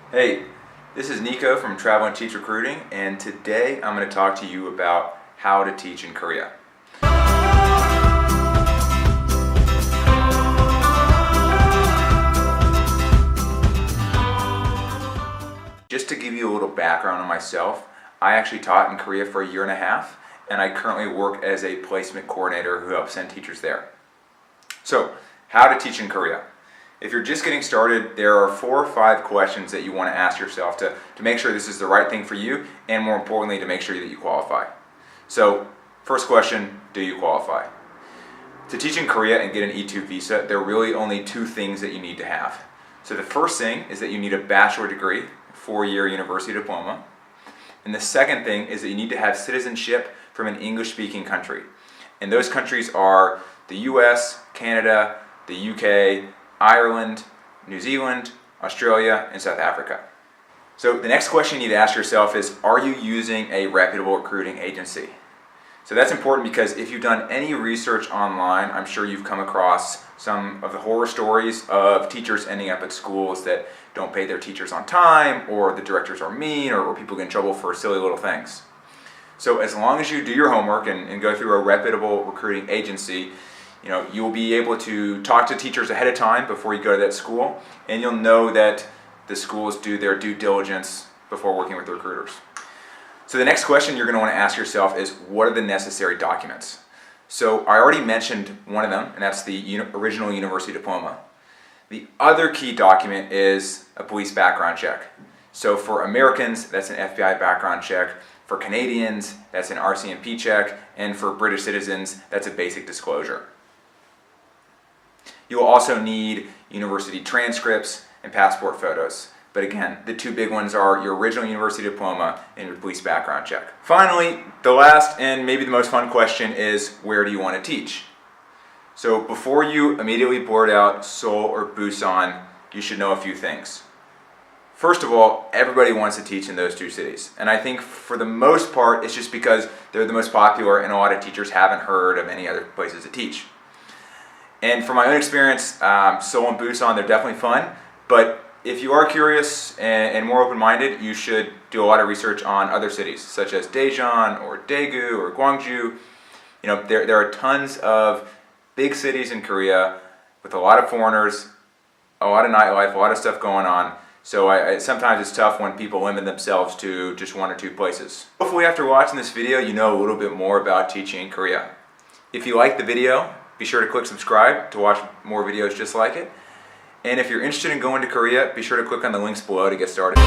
Hey, this is Nico from Travel and Teach Recruiting, and today I'm going to talk to you about how to teach in Korea. Just to give you a little background on myself, I actually taught in Korea for a year and a half, and I currently work as a placement coordinator who helps send teachers there. So, how to teach in Korea. If you're just getting started, there are 4 or 5 questions that you want to ask yourself to make sure this is the right thing for you, and more importantly, to make sure that you qualify. So, first question, do you qualify? To teach in Korea and get an E2 visa, there are really only 2 things that you need to have. So the first thing is that you need a bachelor degree, 4-year university diploma. And the second thing is that you need to have citizenship from an English-speaking country. And those countries are the US, Canada, the UK, Ireland, New Zealand, Australia, and South Africa. So the next question you need to ask yourself is, are you using a reputable recruiting agency? So that's important because if you've done any research online, I'm sure you've come across some of the horror stories of teachers ending up at schools that don't pay their teachers on time, or the directors are mean, or people get in trouble for silly little things. So as long as you do your homework and go through a reputable recruiting agency, you'll be able to talk to teachers ahead of time before you go to that school, and you'll know that the schools do their due diligence before working with the recruiters. So the next question you're going to want to ask yourself is, what are the necessary documents? So I already mentioned one of them, and that's the original university diploma. The other key document is a police background check. So for Americans, that's an FBI background check. For Canadians, that's an RCMP check. And for British citizens, that's a basic disclosure. You will also need university transcripts and passport photos. But again, the 2 big ones are your original university diploma and your police background check. Finally, the last and maybe the most fun question is, where do you want to teach? So before you immediately blurt out Seoul or Busan, you should know a few things. First of all, everybody wants to teach in those 2 cities. And I think for the most part, it's just because they're the most popular and a lot of teachers haven't heard of any other places to teach. And from my own experience, Seoul and Busan, they're definitely fun, but if you are curious and more open-minded, you should do a lot of research on other cities, such as Daejeon or Daegu or Gwangju. There are tons of big cities in Korea with a lot of foreigners, a lot of nightlife, a lot of stuff going on. So sometimes it's tough when people limit themselves to just 1 or 2 places. Hopefully after watching this video, you know a little bit more about teaching in Korea. If you like the video, be sure to click subscribe to watch more videos just like it. And if you're interested in going to Korea, be sure to click on the links below to get started.